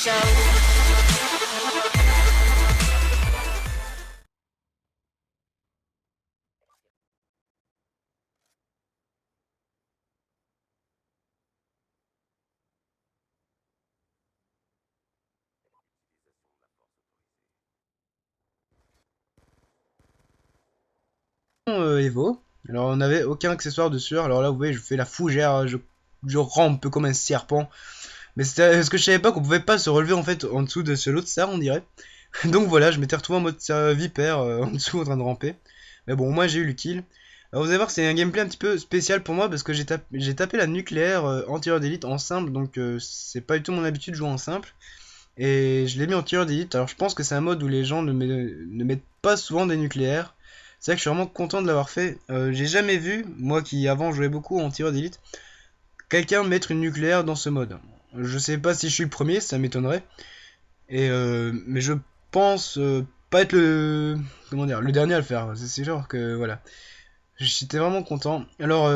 Evo. Alors on n'avait aucun accessoire dessus. Alors là vous voyez je fais la fougère, je rampe comme un serpent. Mais c'était parce que je savais pas qu'on pouvait pas se relever en fait en dessous de ce lot de star on dirait. Donc voilà je m'étais retrouvé en mode vipère en dessous en train de ramper. Mais bon moi j'ai eu le kill. Alors vous allez voir c'est un gameplay un petit peu spécial pour moi parce que j'ai tapé la nucléaire anti-hero d'élite en simple. Donc c'est pas du tout mon habitude de jouer en simple. Et je l'ai mis en tireur d'élite. Alors je pense que c'est un mode où les gens ne mettent pas souvent des nucléaires. C'est vrai que je suis vraiment content de l'avoir fait. J'ai jamais vu, moi qui avant jouais beaucoup en tireur d'élite, quelqu'un mettre une nucléaire dans ce mode. Je sais pas si je suis le premier, ça m'étonnerait. Mais je pense pas être le dernier à le faire. C'est sûr que voilà. J'étais vraiment content. Alors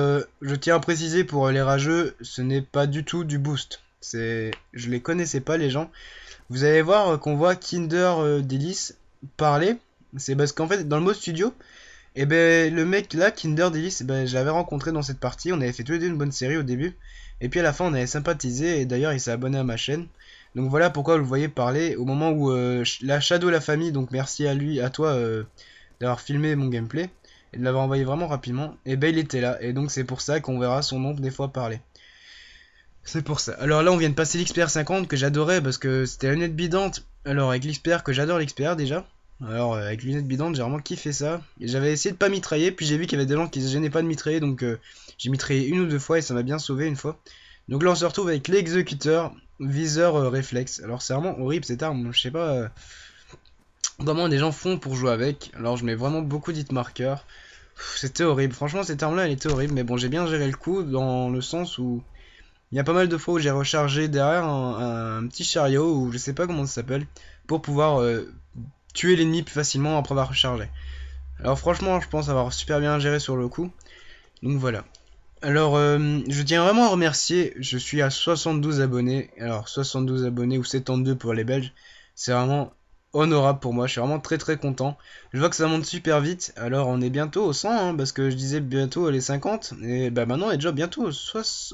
je tiens à préciser pour les rageux, ce n'est pas du tout du boost. Je les connaissais pas les gens. Vous allez voir qu'on voit Kinder Delice parler. C'est parce qu'en fait, dans le mode studio, et ben le mec là, Kinder Delice, ben, je l'avais rencontré dans cette partie. On avait fait tous les deux une bonne série au début. Et puis à la fin, on avait sympathisé. Et d'ailleurs, il s'est abonné à ma chaîne. Donc voilà pourquoi vous le voyez parler au moment où la Shadow la famille. Donc merci à lui, à toi d'avoir filmé mon gameplay et de l'avoir envoyé vraiment rapidement. Et ben il était là. Et donc c'est pour ça qu'on verra son ombre des fois parler. C'est pour ça. Alors là, on vient de passer l'XPR 50 que j'adorais parce que c'était la lunette bidante. Alors avec l'XPR que j'adore l'XPR déjà. Alors avec lunette bidante, j'ai vraiment kiffé ça. Et j'avais essayé de pas mitrailler, puis j'ai vu qu'il y avait des gens qui se gênaient pas de mitrailler, donc j'ai mitraillé une ou deux fois et ça m'a bien sauvé une fois. Donc là, on se retrouve avec l'exécuteur viseur réflexe. Alors c'est vraiment horrible cette arme. Je sais pas comment des gens font pour jouer avec. Alors je mets vraiment beaucoup d'hit marqueurs. C'était horrible. Franchement, cette arme-là, elle était horrible. Mais bon, j'ai bien géré le coup dans le sens où il y a pas mal de fois où j'ai rechargé derrière un petit chariot, ou je sais pas comment ça s'appelle, pour pouvoir tuer l'ennemi plus facilement après avoir rechargé. Alors franchement, je pense avoir super bien géré sur le coup. Donc voilà. Alors, je tiens vraiment à remercier, je suis à 72 abonnés. Alors, 72 abonnés ou 72 pour les Belges. C'est vraiment honorable pour moi, je suis vraiment très très content. Je vois que ça monte super vite, alors on est bientôt au 100, hein, parce que je disais bientôt les 50. Et bah maintenant on est déjà bientôt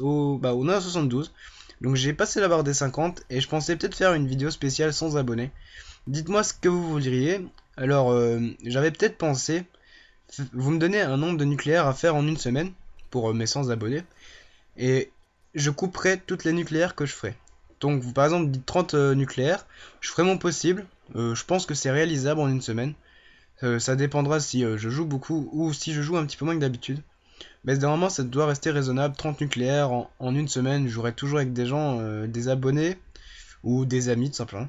on est à 72. Donc j'ai passé la barre des 50 et je pensais peut-être faire une vidéo spéciale sans abonnés. Dites-moi ce que vous voudriez. Alors, j'avais peut-être pensé, vous me donnez un nombre de nucléaires à faire en une semaine pour mes 100 abonnés, et je couperai toutes les nucléaires que je ferai. Donc, vous, par exemple, dites 30 nucléaires, je ferai mon possible. Je pense que c'est réalisable en une semaine. Ça dépendra si je joue beaucoup ou si je joue un petit peu moins que d'habitude. Mais normalement, ça doit rester raisonnable. 30 nucléaires en une semaine, je jouerai toujours avec des gens, des abonnés ou des amis, tout simplement.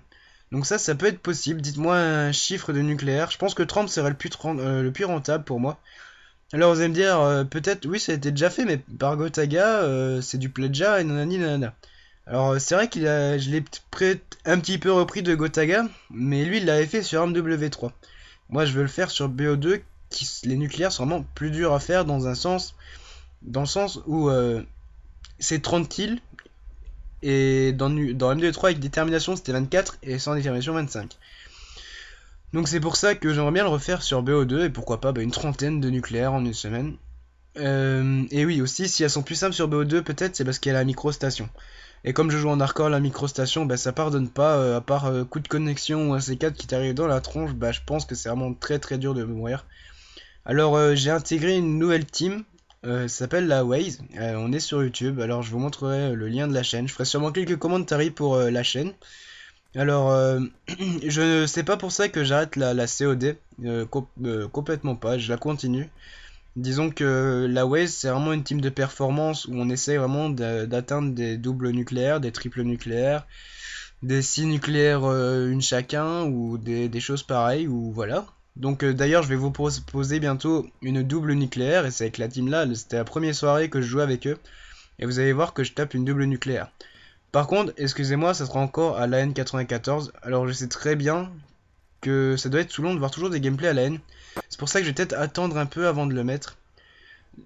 Donc ça peut être possible. Dites-moi un chiffre de nucléaire. Je pense que 30 serait le plus rentable pour moi. Alors vous allez me dire, peut-être, oui, ça a été déjà fait, mais par Gotaga, c'est du plagiat et nanani nanana. Alors c'est vrai je l'ai un petit peu repris de Gotaga, mais lui il l'avait fait sur ArmW3. Moi je veux le faire sur BO2, les nucléaires sont vraiment plus durs à faire dans le sens où c'est 30 kills, et dans MW3 avec détermination c'était 24 et sans détermination 25. Donc c'est pour ça que j'aimerais bien le refaire sur BO2 et pourquoi pas une trentaine de nucléaires en une semaine. Et oui aussi si elles sont plus simples sur BO2 peut-être c'est parce qu'il y a la microstation. Et comme je joue en hardcore la microstation ça pardonne pas à part coup de connexion ou un C4 qui t'arrive dans la tronche, je pense que c'est vraiment très très dur de mourir. Alors j'ai intégré une nouvelle team, ça s'appelle la Waze, on est sur YouTube, alors je vous montrerai le lien de la chaîne, je ferai sûrement quelques commentaires pour la chaîne. Alors je ne sais pas pour ça que j'arrête la COD, complètement pas, je la continue. Disons que la Waze c'est vraiment une team de performance où on essaie vraiment d'atteindre des doubles nucléaires, des triples nucléaires, des 6 nucléaires une chacun ou des choses pareilles ou voilà. Donc d'ailleurs je vais vous proposer bientôt une double nucléaire et c'est avec la team là, c'était la première soirée que je jouais avec eux et vous allez voir que je tape une double nucléaire. Par contre, excusez-moi, ça sera encore à l'AN94, alors je sais très bien que ça doit être sous long de voir toujours des gameplays à la haine. C'est pour ça que je vais peut-être attendre un peu avant de le mettre.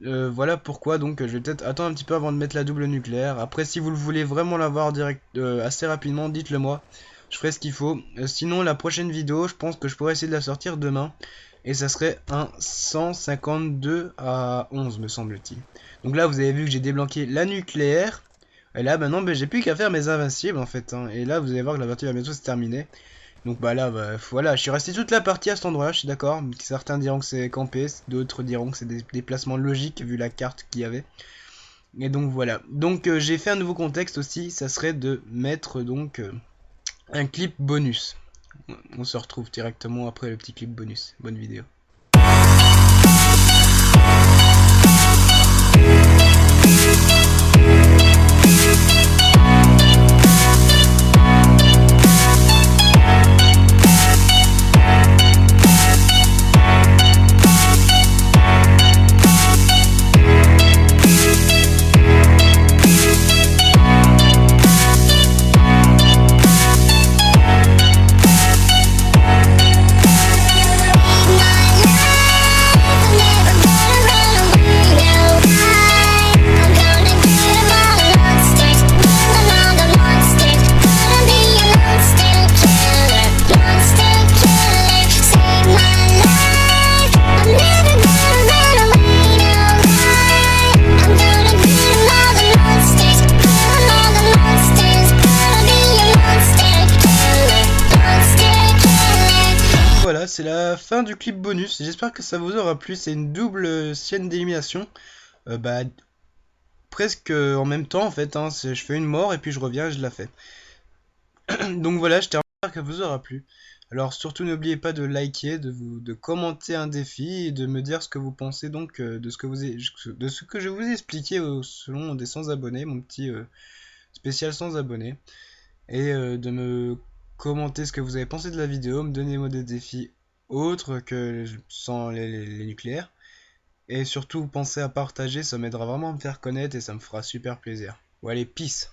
Voilà pourquoi donc je vais peut-être attendre un petit peu avant de mettre la double nucléaire. Après, si vous le voulez vraiment l'avoir direct assez rapidement, dites-le moi. Je ferai ce qu'il faut. Sinon, la prochaine vidéo, je pense que je pourrais essayer de la sortir demain. Et ça serait un 152 à 11, me semble-t-il. Donc là, vous avez vu que j'ai débloqué la nucléaire. Et là, maintenant, ben, j'ai plus qu'à faire mes invincibles, en fait. Hein. Et là, vous allez voir que la partie va bientôt se terminer. Donc bah là, bah, voilà, je suis resté toute la partie à cet endroit-là, je suis d'accord. Certains diront que c'est campé, d'autres diront que c'est des déplacements logiques vu la carte qu'il y avait. Et donc voilà. Donc j'ai fait un nouveau contexte aussi, ça serait de mettre donc un clip bonus. On se retrouve directement après le petit clip bonus. Bonne vidéo. Voilà, c'est la fin du clip bonus. J'espère que ça vous aura plu. C'est une double scène d'élimination. Bah, presque en même temps en fait. Hein. Je fais une mort et puis je reviens et je la fais. Donc voilà, j'espère que ça vous aura plu. Alors surtout n'oubliez pas de liker, de commenter un défi et de me dire ce que vous pensez donc de ce que je vous ai expliqué selon des 100 abonnés, mon petit spécial 100 abonnés. Et de me commenter ce que vous avez pensé de la vidéo, me donner des défis autres que sans les nucléaires. Et surtout pensez à partager, ça m'aidera vraiment à me faire connaître et ça me fera super plaisir. Bon allez, peace!